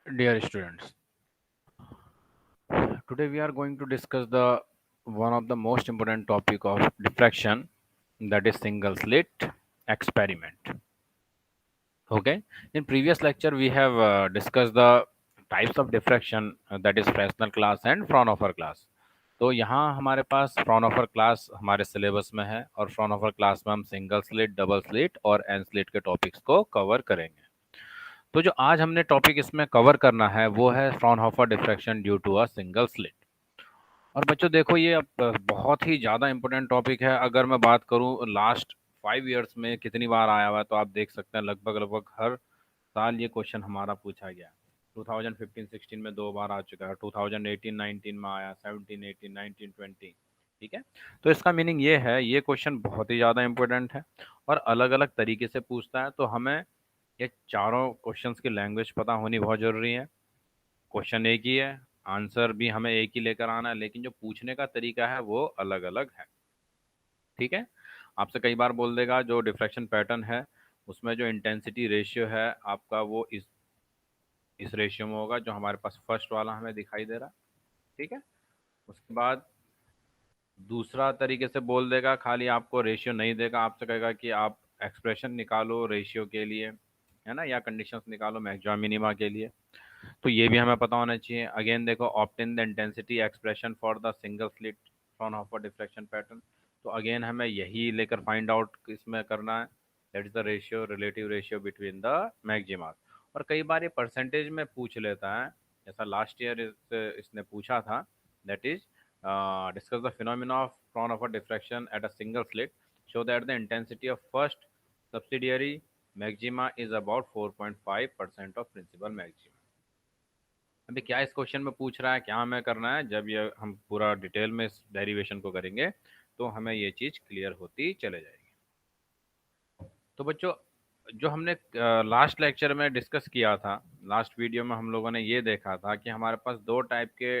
Dear students, today we are going to discuss the one of the most important topic of diffraction, that is single slit experiment. Okay, in previous lecture we have discussed the types of diffraction, that is Fresnel class and Fraunhofer class. तो यहाँ हमारे पास Fraunhofer class हमारे syllabus में है और Fraunhofer class में हम single slit, double slit और एन स्लिट के टॉपिक्स को कवर करेंगे। तो जो आज हमने टॉपिक इसमें कवर करना है वो है Fraunhofer diffraction due to a single slit. और बच्चों देखो, ये अब बहुत ही ज़्यादा इम्पोर्टेंट टॉपिक है। अगर मैं बात करूँ लास्ट 5 ईयर्स में कितनी बार आया हुआ है, तो आप देख सकते हैं लगभग लगभग हर साल ये क्वेश्चन हमारा पूछा गया। 2015-16 में 2 बार आ चुका है, 2018-19 में आया, 17-18, 19-20। ठीक है, तो इसका मीनिंग ये है, ये क्वेश्चन बहुत ही ज़्यादा इम्पोर्टेंट है और अलग अलग तरीके से पूछता है। तो हमें ये चारों क्वेश्चंस की लैंग्वेज पता होनी बहुत ज़रूरी है। क्वेश्चन एक ही है, आंसर भी हमें एक ही लेकर आना है, लेकिन जो पूछने का तरीका है वो अलग अलग है। ठीक है, आपसे कई बार बोल देगा जो डिफ्रैक्शन पैटर्न है उसमें जो इंटेंसिटी रेशियो है आपका, वो इस रेशियो में होगा जो हमारे पास फर्स्ट वाला हमें दिखाई दे रहा है। ठीक है, उसके बाद दूसरा तरीके से बोल देगा, खाली आपको रेशियो नहीं देगा, आपसे कहेगा कि आप एक्सप्रेशन निकालो रेशियो के लिए, है ना, या कंडीशंस निकालो मैक्सिमा मिनिमा के लिए। तो ये भी हमें पता होना चाहिए। अगेन देखो, obtain the intensity expression for the single slit Fraunhofer deflection pattern. तो अगेन हमें यही लेकर फाइंड आउट इसमें करना है, that is the ratio, relative ratio between the maxima. और कई बार ये परसेंटेज में पूछ लेता है, जैसा लास्ट ईयर इसने पूछा था, that is discuss the phenomena of Fraunhofer diffraction at a single slit, show that the intensity of first subsidiary maxima is about 4.5% of principal maxima। अभी क्या इस क्वेश्चन में पूछ रहा है, क्या हमें करना है, जब ये हम पूरा डिटेल में इस डेरिवेशन को करेंगे तो हमें ये चीज़ क्लियर होती चले जाएगी। तो बच्चों, जो हमने लास्ट लेक्चर में डिस्कस किया था, लास्ट वीडियो में हम लोगों ने ये देखा था कि हमारे पास दो टाइप के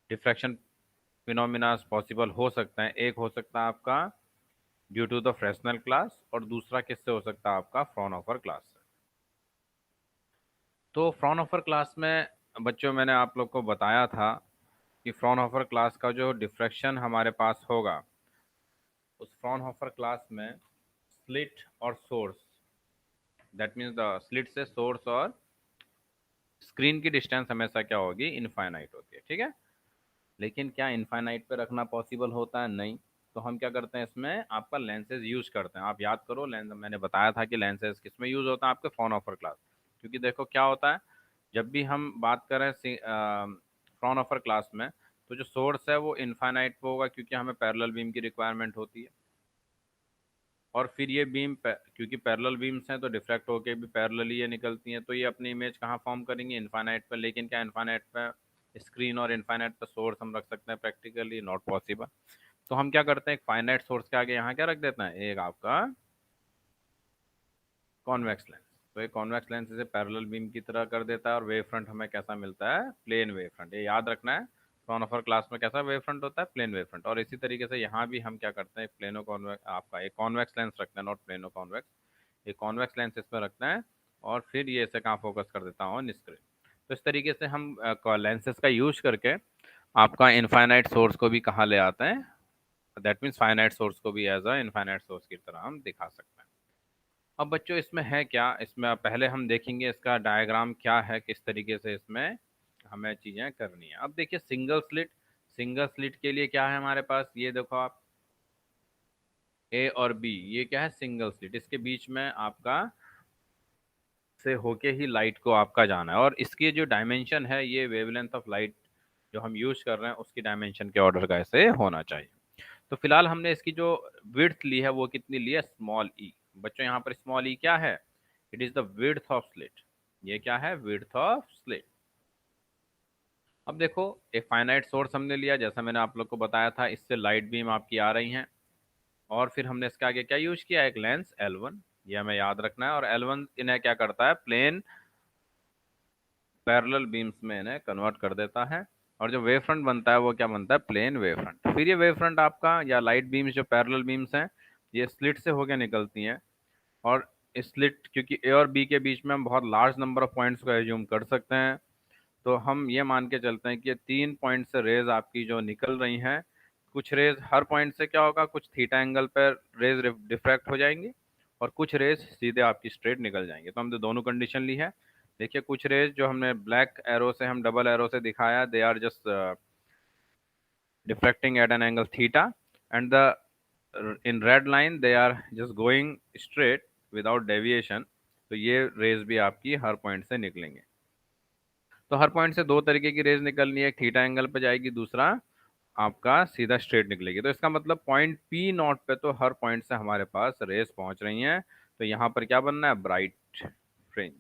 डिफ्रैक्शन फिनोमिना पॉसिबल हो सकते हैं। एक हो सकता है आपका due to the Fresnel class और दूसरा किससे हो सकता है, आपका फ्रॉनहोफर क्लास से। तो फ्रॉनहोफर क्लास में बच्चों मैंने आप लोग को बताया था कि फ्रॉनहोफर क्लास का जो डिफ्रैक्शन हमारे पास होगा, उस फ्रॉनहोफर क्लास में स्लिट और source, that means the slit से सोर्स और स्क्रीन की डिस्टेंस हमेशा क्या होगी, इनफाइनाइट होती है। ठीक है, लेकिन क्या इनफाइनाइट पे रखना पॉसिबल होता है? नहीं। तो हम क्या करते हैं, इसमें आपका लेंसेज यूज करते हैं। आप याद करो, लेंस मैंने बताया था कि लेंसेज किस में यूज होता है, आपके फ्रॉनहोफर क्लास। क्योंकि देखो क्या होता है, जब भी हम बात करें फ्रॉनहोफर क्लास में, तो जो सोर्स है वो इनफाइनाइट पे होगा, क्योंकि हमें पैरेलल बीम की रिक्वायरमेंट होती है। और फिर ये बीम क्योंकि पैरेलल बीम्स हैं तो डिफ्रैक्ट होके भी पैरेलल ही ये निकलती हैं, तो ये अपनी इमेज कहाँ फॉर्म करेंगे, इनफाइनाइट पर। लेकिन क्या इनफाइनाइट पे स्क्रीन और इनफाइनाइट पर सोर्स हम रख सकते हैं? Practically not possible. तो हम क्या करते हैं, एक फाइनाइट सोर्स के आगे यहाँ क्या रख देते हैं, एक आपका कॉन्वेक्स लेंस। तो एक कॉन्वेक्स लेंस इसे पैरेलल बीम की तरह कर देता है और वेव फ्रंट हमें कैसा मिलता है, प्लेन वेव फ्रंट। ये याद रखना है, फ्रॉनहोफर क्लास में कैसा वेव फ्रंट होता है, प्लेन वेव फ्रंट। और इसी तरीके से यहाँ भी हम क्या करते हैं, एक प्लेनो कॉन्वेक्स, आपका एक कॉन्वेक्स लेंस रखते हैं, नॉट प्लेनो कॉन्वेक्स, एक कॉन्वेक्स लेंस इसमें रखते हैं। और फिर ये इसे कहाँ फोकस कर देता हूँ, स्क्रीन। तो इस तरीके से हम लेंसेज का यूज करके आपका इनफाइनाइट सोर्स को भी कहाँ ले आते हैं, दैट मीन्स फाइनाइट सोर्स को भी एज अ इनफाइनाइट सोर्स की तरह हम दिखा सकते हैं। अब बच्चों इसमें है क्या, इसमें पहले हम देखेंगे इसका डायग्राम क्या है, किस तरीके से इसमें हमें चीज़ें करनी है। अब देखिए, सिंगल स्लिट, सिंगल स्लिट के लिए क्या है हमारे पास, ये देखो आप, ए और बी, ये क्या है, सिंगल स्लिट। इसके बीच में आपका से होके ही लाइट को आपका जाना है, और इसकी जो डायमेंशन है, ये वेवलेंथ ऑफ लाइट जो हम यूज कर रहे हैं उसकी डायमेंशन के ऑर्डर का ऐसे होना चाहिए। तो फिलहाल हमने इसकी जो विड्थ ली है वो कितनी ली है, स्मॉल ई। बच्चों यहाँ पर स्मॉल ई क्या है, it is the width of slit. ये क्या है, विड्थ ऑफ स्लिट। अब देखो, एक फाइनाइट सोर्स हमने लिया, जैसा मैंने आप लोग को बताया था, इससे लाइट बीम आपकी आ रही हैं। और फिर हमने इसके आगे क्या यूज किया, एक लेंस L1, ये हमें याद रखना है। और L1 इन्हें क्या करता है, प्लेन पैरेलल बीम्स में इन्हें कन्वर्ट कर देता है। और जो वेव फ्रंट बनता है वो क्या बनता है, प्लेन वेव फ्रंट। फिर ये वेव फ्रंट आपका, या लाइट बीम्स जो पैरेलल बीम्स हैं, ये स्लिट से होकर निकलती हैं और स्लिट, क्योंकि ए और बी के बीच में हम बहुत लार्ज नंबर ऑफ पॉइंट्स को एज्यूम कर सकते हैं, तो हम ये मान के चलते हैं कि ये 3 पॉइंट से रेज आपकी जो निकल रही हैं, कुछ रेज हर पॉइंट से क्या होगा, कुछ थीटा एंगल पर रेज डिफ्रैक्ट हो जाएंगी और कुछ रेज सीधे आपकी स्ट्रेट निकल जाएंगे। तो हमने दोनों कंडीशन ली है। देखिए कुछ रेज जो हमने ब्लैक एरो से, हम डबल एरो से दिखाया, they are just diffracting at an angle theta, and the in red line they are just going straight without deviation। तो ये रेज भी आपकी हर पॉइंट से निकलेंगे। तो हर पॉइंट से दो तरीके की रेज निकलनी है, एक थीटा एंगल पे जाएगी, दूसरा आपका सीधा स्ट्रेट निकलेगी। तो इसका मतलब पॉइंट पी नॉट पे तो हर पॉइंट से हमारे पास रेज पहुंच रही हैं। तो यहाँ पर क्या बनना है, ब्राइट फ्रिंज।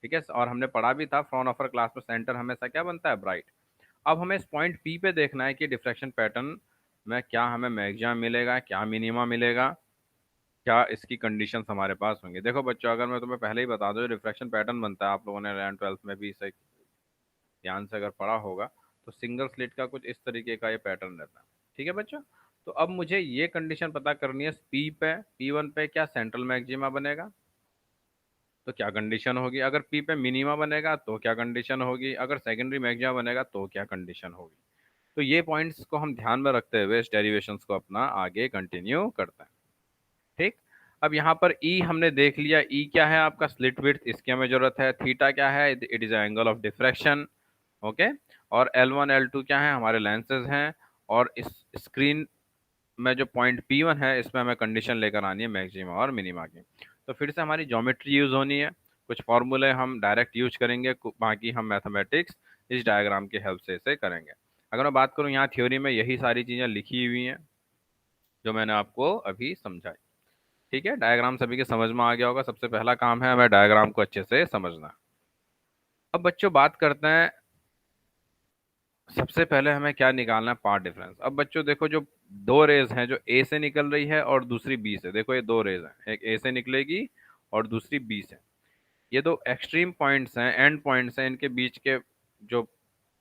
ठीक है, और हमने पढ़ा भी था फ्रॉन ऑफर क्लास में, सेंटर हमेशा क्या बनता है, ब्राइट। अब हमें इस पॉइंट पी पे देखना है कि डिफ्रैक्शन पैटर्न में क्या हमें मैक्सिमम मिलेगा, क्या मिनिमा मिलेगा, क्या इसकी कंडीशंस हमारे पास होंगे। देखो बच्चों, अगर मैं तुम्हें पहले ही बता दूं, रिफ्रैक्शन पैटर्न बनता है, आप लोगों ने 11th-12th में भी इसे ध्यान से अगर पढ़ा होगा, तो सिंगल स्लिट का कुछ इस तरीके का ये पैटर्न रहता है। ठीक है बच्चों, तो अब मुझे ये कंडीशन पता करनी है, पी पे, P1 पे क्या सेंट्रल मैक्सिमा बनेगा, तो क्या कंडीशन होगी, अगर पी पे मिनिमा बनेगा तो क्या कंडीशन होगी, अगर सेकेंडरी मैक्सिमा बनेगा तो क्या कंडीशन होगी। तो ये पॉइंट्स को हम ध्यान में रखते हुए इस डेरिवेशंस को अपना आगे कंटिन्यू करते हैं। ठीक, अब यहाँ पर ई हमने देख लिया, ई क्या है आपका, स्लिट विड्थ, इसकी हमें जरूरत है। थीटा क्या है, it is angle of diffraction. Okay, और L1 L2 क्या है, हमारे लेंसेज हैं। और इस स्क्रीन में जो पॉइंट P1 है, इसमें हमें कंडीशन लेकर आनी है मैक्सिमा और मिनिमा की। तो फिर से हमारी ज्योमेट्री यूज होनी है, कुछ फॉर्मूले हम डायरेक्ट यूज करेंगे, बाकी हम मैथमेटिक्स इस डायग्राम की हेल्प से इसे करेंगे। अगर मैं बात करूँ, यहाँ थ्योरी में यही सारी चीज़ें लिखी हुई हैं जो मैंने आपको अभी समझाई। ठीक है, डायग्राम सभी के समझ में आ गया होगा। सबसे पहला काम है हमें डायग्राम को अच्छे से समझना। अब बच्चों बात करते हैं, सबसे पहले हमें क्या निकालना है, पाथ डिफरेंस। अब बच्चों देखो, जो दो रेज हैं, जो ए से निकल रही है और दूसरी बी से, देखो ये दो रेज हैं, एक ए से निकलेगी और दूसरी बी से। ये दो एक्सट्रीम पॉइंट्स हैं, एंड पॉइंट्स हैं, इनके बीच के जो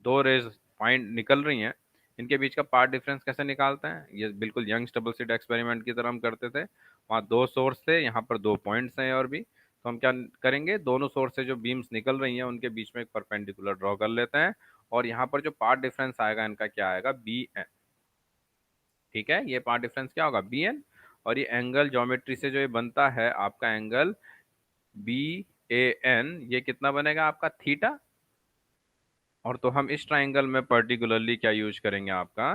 दो रेज पॉइंट निकल रही हैं, इनके बीच का पाथ डिफरेंस कैसे निकालते हैं, ये बिल्कुल यंग्स डबल स्लिट एक्सपेरिमेंट की तरह हम करते थे। वहाँ दो सोर्स थे, यहाँ पर दो पॉइंट्स हैं और भी। तो हम क्या करेंगे, दोनों सोर्स से जो बीम्स निकल रही हैं उनके बीच में एक परपेंडिकुलर ड्रॉ कर लेते हैं, और यहाँ पर जो पाथ डिफरेंस आएगा इनका क्या आएगा, बी एन। ठीक है, ये पाथ डिफरेंस क्या होगा, बी एन। और ये एंगल ज्योमेट्री से जो ये बनता है आपका एंगल बी ए एन, ये कितना बनेगा आपका, थीटा। और तो हम इस ट्राइंगल में पर्टिकुलरली क्या यूज करेंगे, आपका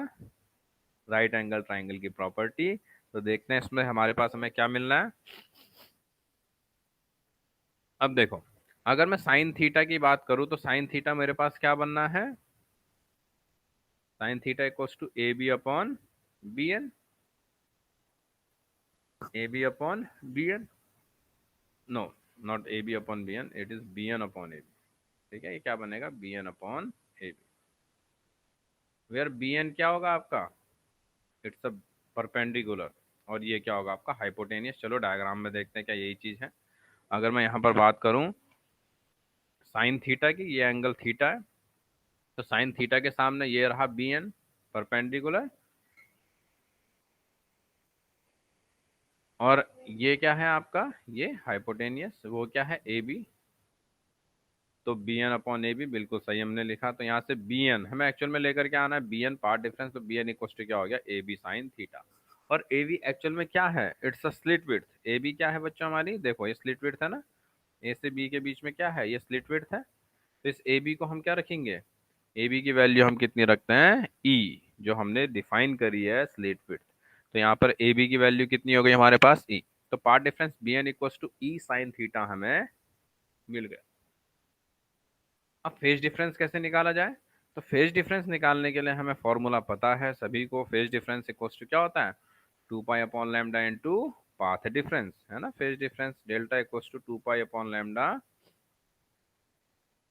राइट एंगल ट्राइंगल की प्रॉपर्टी। तो देखते हैं इसमें हमारे पास हमें क्या मिलना है। अब देखो, अगर मैं साइन थीटा की बात करूं, तो साइन थीटा मेरे पास क्या बनना है, sine theta equals to A B upon B N, A B upon B N, no, not A B upon B N, it is B N upon A B. ठीक है, ये क्या बनेगा, B N upon A B, where B N क्या होगा आपका, it's a perpendicular, और ये क्या होगा आपका, हाइपोटेनियस। चलो डायग्राम में देखते हैं क्या यही चीज है। अगर मैं यहाँ पर बात करूँ साइन थीटा की, ये एंगल थीटा है, तो साइन थीटा के सामने ये रहा बी एन परपेंडिकुलर, और ये क्या है आपका, ये हाइपोटेनियस, वो क्या है, ए बी। तो B N upon A B बिल्कुल सही हमने लिखा। तो यहाँ से बी एन हमें एक्चुअल में लेकर के आना है, बी एन पार्ट डिफरेंस, तो बी एन इक्वल टू क्या हो गया, ए बी साइन थीटा। और ए बी एक्चुअल में क्या है, it's a slit width. A B क्या है बच्चों हमारी, देखो ये स्लिट विड्थ है ना, ए से बी के बीच में क्या है, ये स्लिट विड्थ है। तो इस ए बी को हम क्या रखेंगे, ए बी की वैल्यू हम कितनी रखते हैं, ई, जो हमने डिफाइन करी है स्लिट विड्थ। तो यहाँ पर ए बी की वैल्यू कितनी हो गई हमारे पास, ई। तो path difference B N equal to e sine theta हमें मिल गया। अब फेज डिफरेंस कैसे निकाला जाए, तो फेज डिफरेंस निकालने के लिए हमें फॉर्मूला पता है सभी को, फेज डिफरेंस इक्वल्स टू क्या होता है, 2 pi upon lambda into path difference, है ना। Phase difference delta equals to 2 pi upon lambda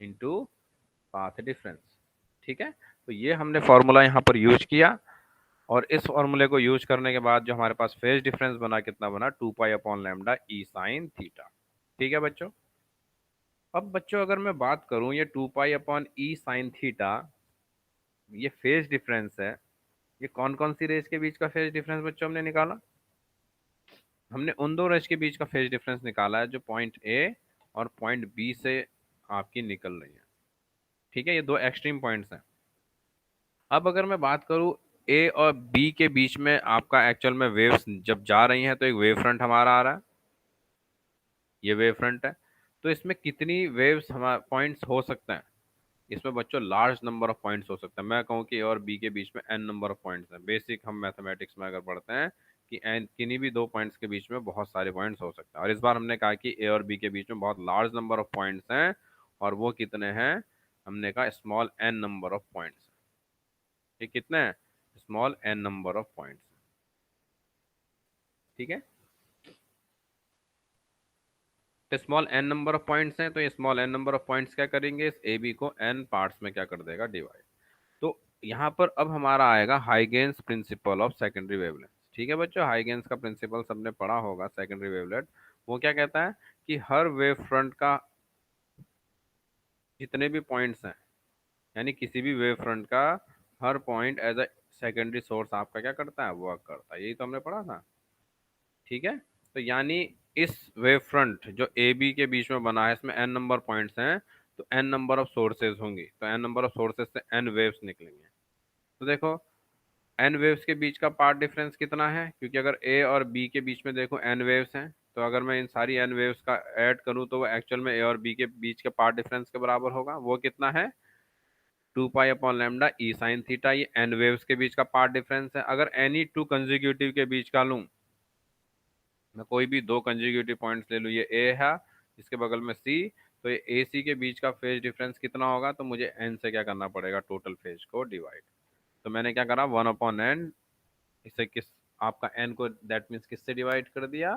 into path difference. ठीक है, तो ये हमने फॉर्मूला यहाँ पर यूज किया, और इस फॉर्मूले को यूज करने के बाद जो हमारे पास फेज डिफरेंस बना, कितना बना, 2 पाई अपॉन लैम्डा ई साइन थीटा। ठीक है बच्चों, अब बच्चों अगर मैं बात करूं, ये 2 पाई अपॉन ई साइन थीटा, ये फेज डिफरेंस है। ये कौन कौन सी रेस के बीच का फेज डिफरेंस बच्चों हमने निकाला, हमने उन दो रेज के बीच का फेज डिफरेंस निकाला है जो पॉइंट ए और पॉइंट बी से आपकी निकल रही है। ठीक है, ये दो एक्सट्रीम पॉइंट्स हैं। अब अगर मैं बात करूं ए और बी के बीच में आपका एक्चुअल में वेव्स जब जा रही हैं तो एक वेव फ्रंट हमारा आ रहा है, ये वेव फ्रंट है। तो इसमें कितनी वेव्स हमारे पॉइंट्स हो सकते हैं? इसमें बच्चों लार्ज नंबर ऑफ पॉइंट्स हो सकते हैं। मैं कहूँ कि ए और बी के बीच में एन नंबर ऑफ पॉइंट्स हैं। बेसिक हम मैथमेटिक्स में अगर पढ़ते हैं कि एन किन्हीं भी दो पॉइंट्स के बीच में बहुत सारे पॉइंट्स हो सकते हैं, और इस बार हमने कहा कि ए और बी के बीच में बहुत लार्ज नंबर ऑफ पॉइंट्स हैं। और वो कितने हैं? हमने कहा small N number of points. ये कितने हैं? Small N number of points. ठीक है, तो small N number of points हैं, तो ये small N number of points क्या करेंगे, इस ए बी को एन पार्ट्स में क्या कर देगा, डिवाइड। तो यहाँ पर अब हमारा आएगा हाइगेन्स प्रिंसिपल ऑफ सेकेंडरी वेवलेंथ। ठीक है बच्चों, हाइगेन्स का प्रिंसिपल सबने पढ़ा होगा सेकेंडरी वेवलेंथ। वो क्या कहता है कि हर वेव फ्रंट का जितने भी पॉइंट्स हैं, यानी किसी भी वेव फ्रंट का हर point as a secondary source आपका क्या करता है, वर्क करता है। यही तो हमने पढ़ा था। ठीक है, तो यानी इस वेव फ्रंट जो ए बी के बीच में बना है, इसमें एन नंबर पॉइंट्स हैं, तो एन नंबर ऑफ सोर्सेज होंगी, तो एन नंबर ऑफ सोर्सेज से एन वेव्स निकलेंगे। तो देखो एन वेव्स के बीच का पार्ट डिफरेंस कितना है, क्योंकि अगर ए और बी के बीच में देखो एन वेव्स हैं, तो अगर मैं इन सारी एन वेव्स का ऐड करूं तो वो एक्चुअल में ए और बी के बीच के पार्ट डिफरेंस के बराबर होगा। वो कितना है? 2 पाई अपॉन लैम्डा ई साइन थीटा। ये एन वेव्स के बीच का पार्ट डिफरेंस है। अगर एनी टू कंजिक्यूटिव के बीच का लूं, मैं कोई भी दो कंजिक्यूटिव पॉइंट्स ले लूं, ये ए है, इसके बगल में सी, तो ये ए सी के बीच का फेज डिफरेंस कितना होगा, तो मुझे एन से क्या करना पड़ेगा, टोटल फेज को डिवाइड। तो मैंने क्या करा, 1/n, इसे किस आपका एन को दैट मीन्स किससे डिवाइड कर दिया,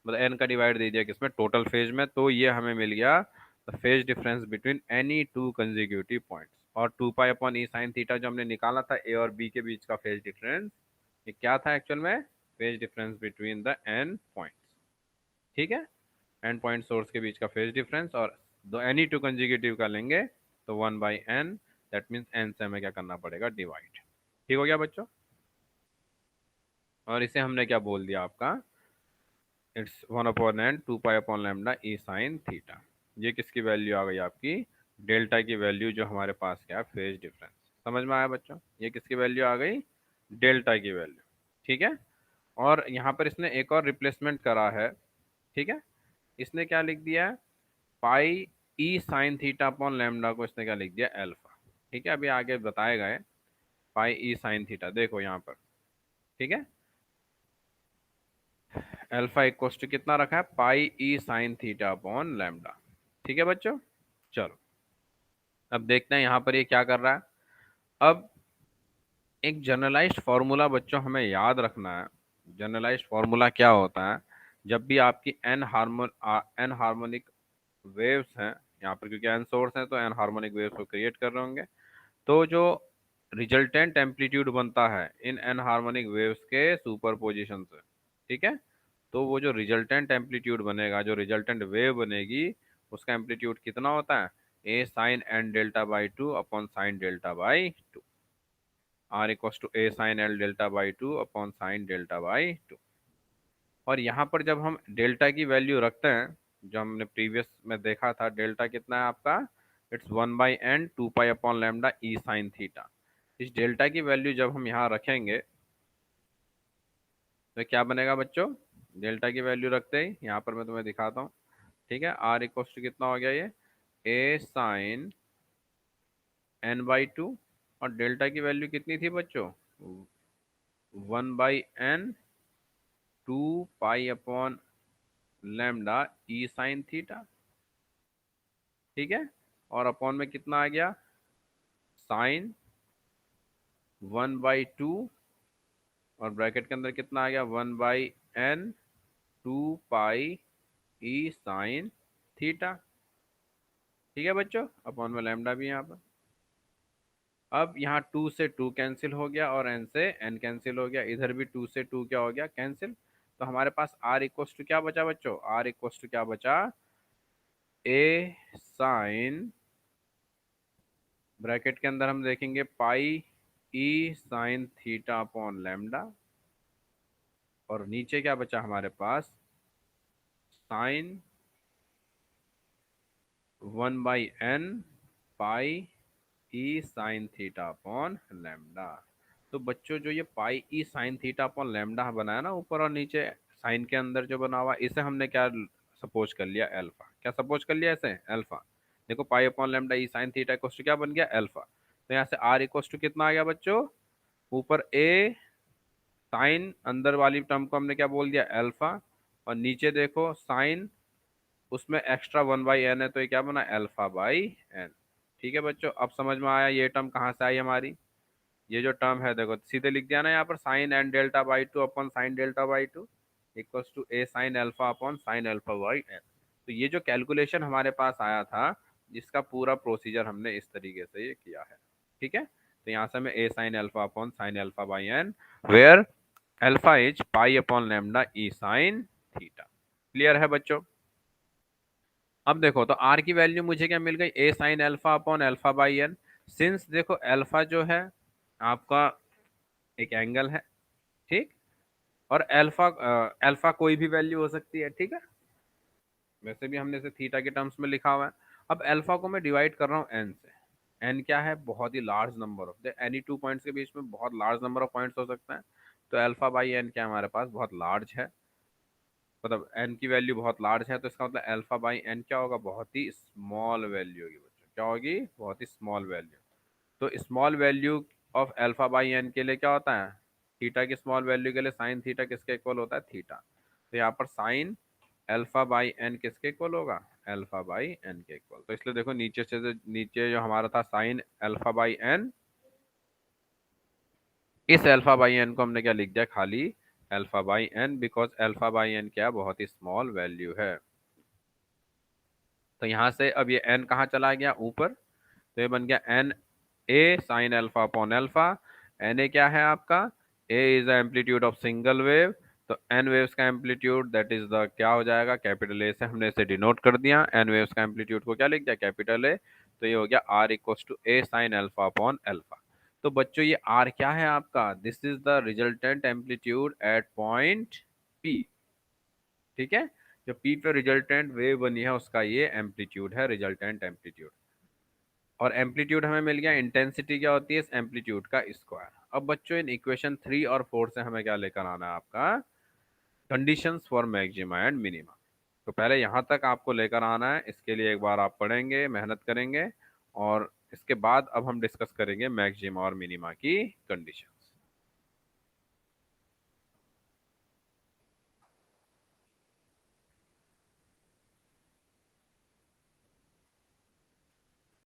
मतलब एन का डिवाइड दे दिया किसमें, टोटल फेज में। तो ये हमें मिल गया the phase difference between any two consecutive points. और 2 पाई अपॉन ई साइन थीटा जो हमने निकाला था ए और बी के बीच का फेज डिफरेंस, ये क्या था एक्चुअल में, phase difference between the N points. ठीक है, एन पॉइंट सोर्स के बीच का फेज डिफरेंस, और दो एनी टू कंजिक्यूटिव का लेंगे तो 1/n, दैट मीन्स एन से हमें क्या करना पड़ेगा, डिवाइड। ठीक हो गया बच्चों? और इसे हमने क्या बोल दिया आपका, it's 1/n 2 pi upon lambda E sine theta. ये किसकी वैल्यू आ गई आपकी, डेल्टा की वैल्यू, जो हमारे पास क्या है, फेज डिफरेंस। समझ में आया बच्चों? ये किसकी वैल्यू आ गई, डेल्टा की वैल्यू। ठीक है, और यहाँ पर इसने एक और रिप्लेसमेंट करा है। ठीक है, इसने क्या लिख दिया है, पाई ई साइन थीटा अपॉन लैम्डा को इसने क्या लिख दिया, एल्फा। ठीक है, अभी आगे बताएगा है पाई ई साइन थीटा, देखो यहाँ पर। ठीक है, अल्फा इक्वल्स टू कितना रखा है, पाई ई साइन थीटा अपॉन लैम्डा। ठीक है बच्चों, चलो अब देखते हैं यहाँ पर ये क्या कर रहा है। अब एक जनरलाइज्ड फार्मूला बच्चों हमें याद रखना है। जनरलाइज्ड फार्मूला क्या होता है, जब भी आपकी एन हार्मोनिक वेव्स हैं यहाँ पर, क्योंकि एन सोर्स है तो एन हार्मोनिक वेव्स को क्रिएट कर रहे होंगे, तो जो रिजल्टेंट एम्पलीट्यूड बनता है इन एन हार्मोनिक वेव्स के सुपरपोजिशन से, ठीक है, तो वो जो रिजल्टेंट एम्पलीट्यूड बनेगा, जो रिजल्टेंट वेव बनेगी, उसका एम्पलीट्यूड कितना होता है, A sine N delta by two upon sine delta by two. R equals to A sine L delta by two upon sine delta by two. और यहाँ पर जब हम डेल्टा की वैल्यू रखते हैं, जो हमने प्रीवियस में देखा था, डेल्टा कितना है आपका, it's 1/n 2 pi upon lambda E sine theta. इस डेल्टा की वैल्यू जब हम यहाँ रखेंगे तो क्या बनेगा बच्चों, डेल्टा की वैल्यू रखते ही यहाँ पर मैं तुम्हें दिखाता हूँ। ठीक है, आर इक्वस टू कितना हो गया, ये ए साइन एन बाई टू, और डेल्टा की वैल्यू कितनी थी बच्चों, 1/n 2 पाई अपॉन लैम्डा ई साइन थीटा। ठीक है, और अपॉन में कितना आ गया, साइन 1/2, और ब्रैकेट के अंदर कितना आ गया, 1/n 2 पाई ई साइन थीटा। ठीक है बच्चों, अपॉन में लैम्डा भी यहाँ पर। अब यहाँ 2 से 2 कैंसिल हो गया और n से n कैंसिल हो गया, इधर भी 2 से 2 क्या हो गया, कैंसिल। तो हमारे पास r इक्वस टू क्या बचा बच्चों, r इक्वस टू क्या बचा, ए साइन, ब्रैकेट के अंदर हम देखेंगे पाई ई साइन थीटा अपॉन लैम्डा, और नीचे क्या बचा हमारे पास, साइन 1/n पाई ई साइन थीटा अपॉन लैम्डा। तो बच्चों जो ये पाई ई साइन थीटा अपॉन लैम्डा बनाया ना ऊपर और नीचे, साइन के अंदर जो बना हुआ, इसे हमने क्या सपोज कर लिया, अल्फा। क्या सपोज कर लिया इसे, अल्फा। देखो pi upon lambda E sine theta equals to क्या बन गया, अल्फा। तो यहाँ से आर इक्वल्स टू कितना आ गया बच्चों, ऊपर ए साइन, अंदर वाली टर्म को हमने क्या बोल दिया, अल्फा। और नीचे देखो साइन, उसमें एक्स्ट्रा 1/n है, तो ये क्या बना, अल्फा बाई एन। ठीक है बच्चों, अब समझ में आया ये टर्म कहाँ से आई हमारी। ये जो टर्म है देखो सीधे लिख दिया ना यहाँ पर, sine N delta by two upon sine delta by two equals to A sine alpha upon sine alpha by N. तो ये जो कैलकुलेशन हमारे पास आया था, जिसका पूरा प्रोसीजर हमने इस तरीके से ये किया है। ठीक है, तो यहाँ से हमें A sine alpha upon sine alpha by N, where alpha is pi upon lambda E sine theta. Clear है बच्चों। अब देखो तो आर की वैल्यू मुझे क्या मिल गई, A sine alpha upon alpha by N. Since देखो अल्फा जो है आपका एक एंगल है, ठीक, और अल्फा, अल्फा कोई भी वैल्यू हो सकती है, ठीक है। वैसे भी हमने इसे थीटा के टर्म्स में लिखा हुआ है। अब अल्फा को मैं डिवाइड कर रहा हूँ एन से। एन क्या है, बहुत ही large number of, any two points के बीच में बहुत लार्ज नंबर ऑफ पॉइंट्स हो सकते हैं। तो अल्फा बाई एन क्या हमारे पास बहुत लार्ज है, मतलब एन की वैल्यू बहुत लार्ज है, तो इसका मतलब अल्फा बाई एन क्या होगा, बहुत ही स्मॉल वैल्यू होगी बच्चों। क्या होगी, बहुत ही स्मॉल वैल्यू। तो small value of alpha by N के लिए क्या होता है, थीटा की स्मॉल वैल्यू के लिए साइन थीटा किसके इक्वल होता है, थीटा। तो यहाँ पर साइन अल्फा बाई एन किसके इक्वल होगा, अल्फा बाई एन के इक्वल। तो इसलिए देखो नीचे से नीचे जो हमारा था साइन अल्फा बाई एन, इस अल्फा बाई एन को हमने क्या लिख दिया, खाली alpha by N, because alpha by N क्या बहुत ही स्मॉल वैल्यू है। तो यहाँ से अब ये एन कहाँ चला गया, ऊपर। तो ये बन गया N A sine alpha upon alpha. N A क्या है आपका, A is the amplitude of single wave. तो एन वेव्स का एम्पलीट्यूड दैट इज द क्या हो जाएगा, कैपिटल ए से हमने इसे डिनोट कर दिया, एन वेव्स का एम्पलीट्यूड को क्या लिख दिया, कैपिटल ए। तो ये हो गया R equals to A sine alpha upon alpha. तो बच्चों ये आर क्या है आपका, this is the resultant amplitude at point P. ठीक है, जो पी पे रिजल्टेंट वेव बनी है उसका ये एम्पलीट्यूड है, रिजल्टेंट एम्पलीट्यूड। और एम्पलीट्यूड हमें मिल गया, इंटेंसिटी क्या होती है इस एम्पलीट्यूड का स्क्वायर। अब बच्चों इन इक्वेशन 3 और 4 से हमें क्या लेकर आना है, आपका conditions for maxima and minima. तो पहले यहाँ तक आपको लेकर आना है, इसके लिए एक बार आप पढ़ेंगे, मेहनत करेंगे, और इसके बाद अब हम डिस्कस करेंगे मैक्सिमा और मिनिमा की कंडीशन।